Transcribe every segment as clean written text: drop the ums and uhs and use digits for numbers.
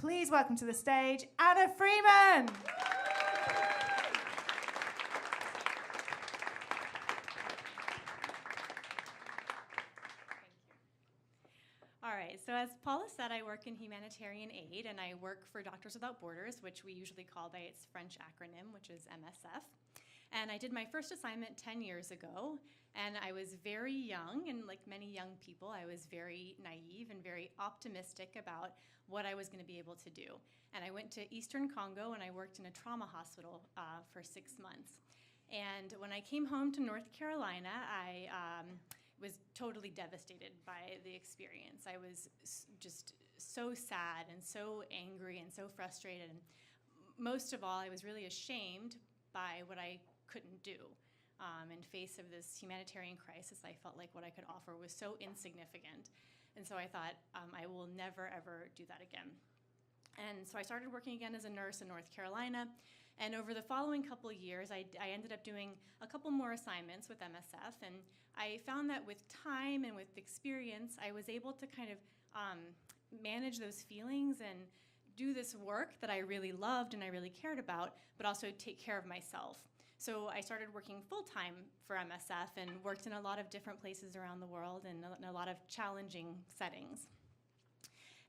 Please welcome to the stage, Anna Freeman. All right, so as Paula said, I work in humanitarian aid, and I work for Doctors Without Borders, which we usually call by its French acronym, which is MSF. And I did my first assignment 10 years ago, and I was very young, and like many young people, I was very naive and very optimistic about what I was going to be able to do. And I went to Eastern Congo, and I worked in a trauma hospital for 6 months. And when I came home to North Carolina, I was totally devastated by the experience. I was just so sad and so angry and so frustrated. And most of all, I was really ashamed by what I couldn't do. In face of this humanitarian crisis, I felt like what I could offer was so insignificant. And so I thought, I will never, ever do that again. And so I started working again as a nurse in North Carolina. And over the following couple of years, I ended up doing a couple more assignments with MSF. And I found that with time and with experience, I was able to kind of manage those feelings and do this work that I really loved and I really cared about, but also take care of myself. So I started working full-time for MSF and worked in a lot of different places around the world and in a lot of challenging settings.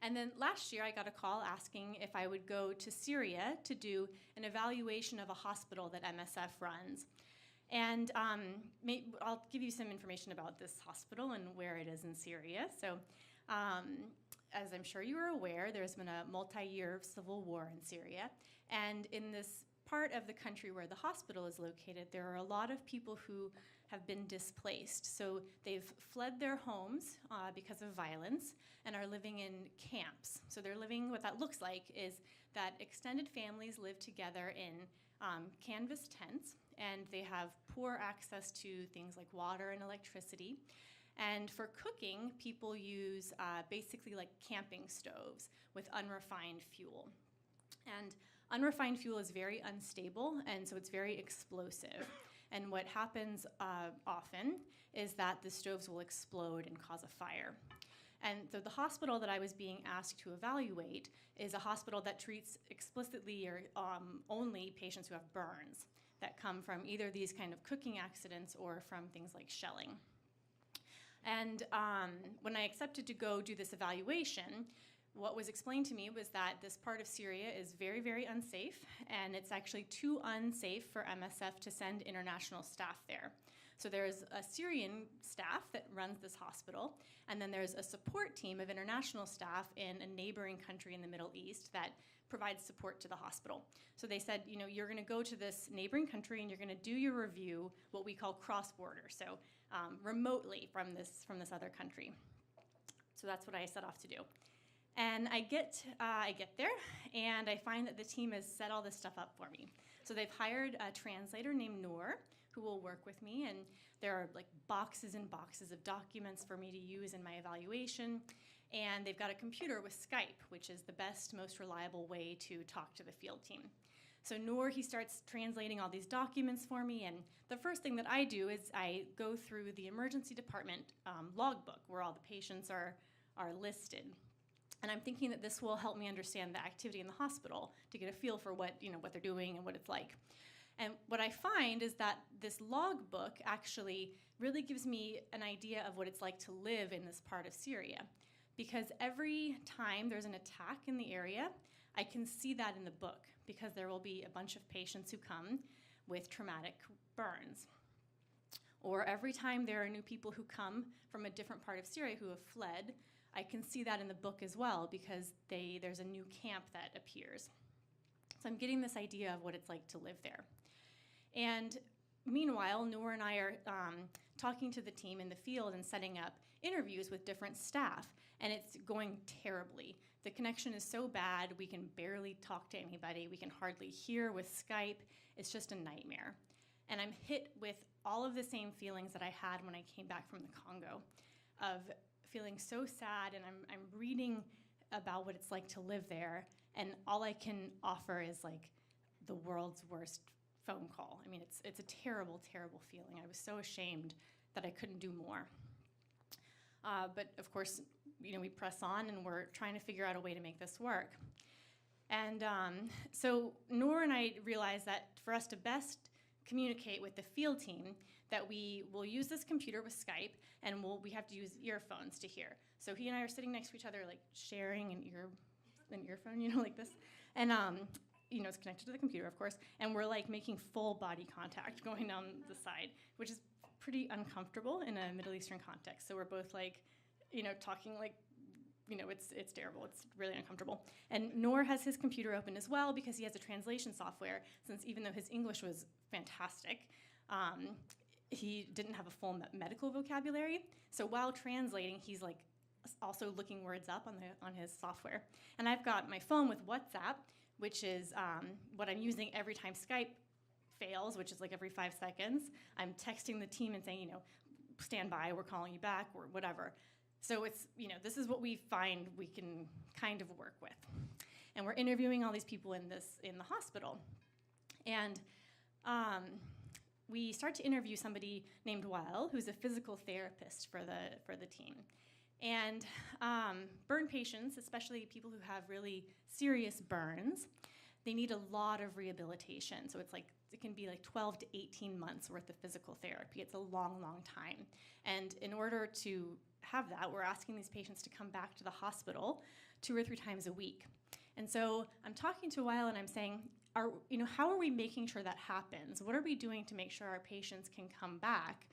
And then last year I got a call asking if I would go to Syria to do an evaluation of a hospital that MSF runs. And I'll give you some information about this hospital and where it is in Syria. So as I'm sure you are aware, there's been a multi-year civil war in Syria. And in this part of the country where the hospital is located, there are a lot of people who have been displaced. So they've fled their homes because of violence and are living in camps. So they're living, what that looks like is that extended families live together in canvas tents, and they have poor access to things like water and electricity. And for cooking, people use basically like camping stoves with unrefined fuel. And unrefined fuel is very unstable, and so it's very explosive. And what happens often is that the stoves will explode and cause a fire. And so the hospital that I was being asked to evaluate is a hospital that treats explicitly or only patients who have burns that come from either these kind of cooking accidents or from things like shelling. And when I accepted to go do this evaluation, what was explained to me was that this part of Syria is very, very unsafe, and it's actually too unsafe for MSF to send international staff there. So there's a Syrian staff that runs this hospital, and then there's a support team of international staff in a neighboring country in the Middle East that provides support to the hospital. So they said, you know, you're going to go to this neighboring country and you're going to do your review, what we call cross-border, so remotely from this other country. So that's what I set off to do. And I get there, and I find that the team has set all this stuff up for me. So they've hired a translator named Noor, who will work with me, and there are like boxes and boxes of documents for me to use in my evaluation. And they've got a computer with Skype, which is the best, most reliable way to talk to the field team. So Noor, he starts translating all these documents for me, and the first thing that I do is I go through the emergency department logbook, where all the patients are listed. And I'm thinking that this will help me understand the activity in the hospital to get a feel for what they're doing and what it's like. And what I find is that this logbook actually really gives me an idea of what it's like to live in this part of Syria. Because every time there's an attack in the area, I can see that in the book, because there will be a bunch of patients who come with traumatic burns. Or every time there are new people who come from a different part of Syria who have fled, I can see that in the book as well, because there's a new camp that appears. So I'm getting this idea of what it's like to live there. And meanwhile, Noor and I are talking to the team in the field and setting up interviews with different staff, and it's going terribly. The connection is so bad, we can barely talk to anybody. We can hardly hear with Skype. It's just a nightmare. And I'm hit with all of the same feelings that I had when I came back from the Congo, of feeling so sad, and I'm reading about what it's like to live there, and all I can offer is like the world's worst phone call. I mean, it's a terrible, terrible feeling. I was so ashamed that I couldn't do more. But of course, we press on, and we're trying to figure out a way to make this work. And so Noor and I realized that for us to best communicate with the field team, that we will use this computer with Skype, and we have to use earphones to hear. So he and I are sitting next to each other, like sharing an earphone, like this. And it's connected to the computer, of course, and we're like making full body contact going down the side, which is pretty uncomfortable in a Middle Eastern context. So we're both like, talking like, it's terrible. It's really uncomfortable. And Noor has his computer open as well because he has a translation software, since even though his English was fantastic, he didn't have a full medical vocabulary. So while translating, he's like also looking words up on his software. And I've got my phone with WhatsApp, which is what I'm using every time Skype fails, which is like every 5 seconds. I'm texting the team and saying, stand by, we're calling you back, or whatever. So it's, this is what we find we can kind of work with. And we're interviewing all these people in the hospital. And we start to interview somebody named Wael, who's a physical therapist for the team. And burn patients, especially people who have really serious burns, they need a lot of rehabilitation. So it can be like 12 to 18 months worth of physical therapy. It's a long, long time. And in order to have that, we're asking these patients to come back to the hospital 2 or 3 times a week. And so I'm talking to Wael and I'm saying, how are we making sure that happens? What are we doing to make sure our patients can come back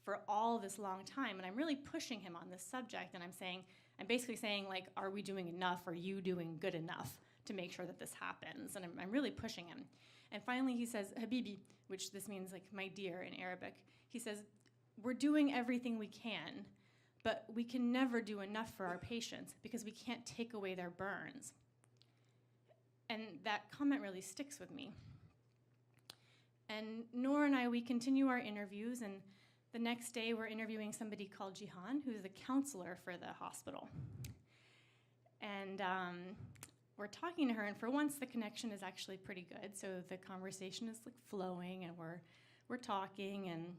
for all this long time? And I'm really pushing him on this subject, and I'm basically saying, like, are we doing enough? Are you doing good enough to make sure that this happens? And I'm really pushing him. And finally he says, Habibi, which this means like my dear in Arabic. He says, we're doing everything we can, but we can never do enough for our patients because we can't take away their burns. And that comment really sticks with me. And Noor and I, we continue our interviews, and the next day we're interviewing somebody called Jihan, who's the counselor for the hospital. And we're talking to her, and for once the connection is actually pretty good, so the conversation is like flowing, and we're talking, and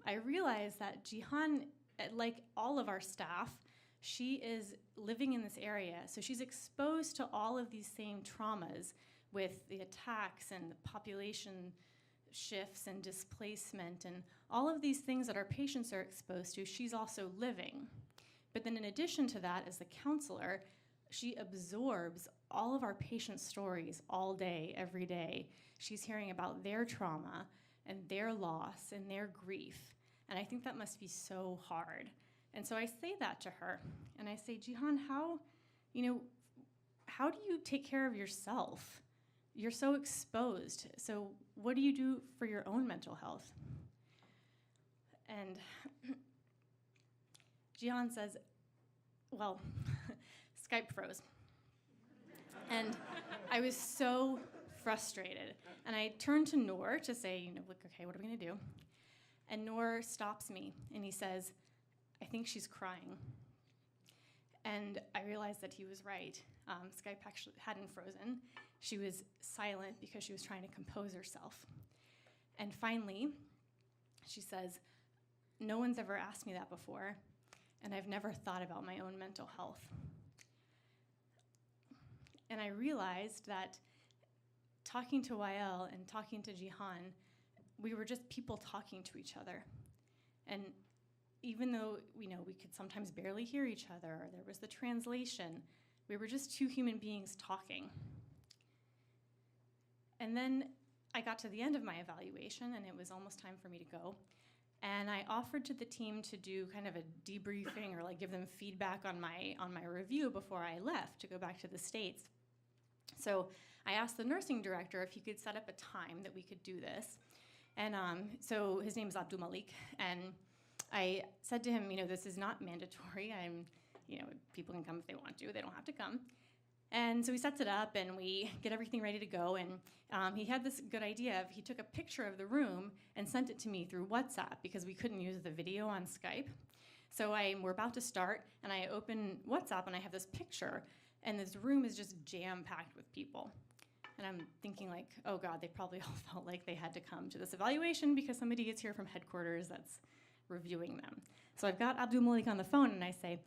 I realized that Jihan, like all of our staff, she is living in this area, so she's exposed to all of these same traumas with the attacks and the population shifts and displacement and all of these things that our patients are exposed to, she's also living. But then in addition to that, as the counselor, she absorbs all of our patients' stories all day, every day. She's hearing about their trauma and their loss and their grief. And I think that must be so hard. And so I say that to her, and I say, Jihan, how do you take care of yourself? You're so exposed. So what do you do for your own mental health? And Jihan says, well, Skype froze. And I was so frustrated. And I turned to Noor to say, look, okay, what are we gonna do? And Noor stops me, and he says, I think she's crying. And I realized that he was right. Skype actually hadn't frozen. She was silent because she was trying to compose herself. And finally, she says, no one's ever asked me that before, and I've never thought about my own mental health. And I realized that talking to Wael and talking to Jihan, we were just people talking to each other. And even though we could sometimes barely hear each other, or there was the translation, we were just 2 human beings talking. And then I got to the end of my evaluation, and it was almost time for me to go. And I offered to the team to do kind of a debriefing or like give them feedback on my review before I left to go back to the States. So I asked the nursing director if he could set up a time that we could do this. And so his name is Abdul Malik, and I said to him, this is not mandatory. People can come if they want to. They don't have to come. And so he sets it up, and we get everything ready to go. And he had this good idea. He took a picture of the room and sent it to me through WhatsApp because we couldn't use the video on Skype. So we're about to start, and I open WhatsApp, and I have this picture, and this room is just jam-packed with people. And I'm thinking like, oh God, they probably all felt like they had to come to this evaluation because somebody is here from headquarters that's reviewing them. So I've got Abdul Malik on the phone, and I say,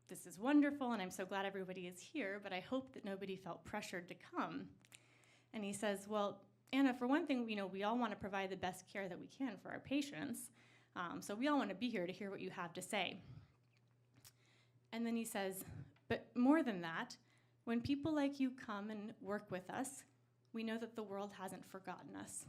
this is wonderful, and I'm so glad everybody is here, but I hope that nobody felt pressured to come. And he says, well, Anna, for one thing, we all want to provide the best care that we can for our patients, so we all want to be here to hear what you have to say. And then he says, but more than that, when people like you come and work with us, we know that the world hasn't forgotten us.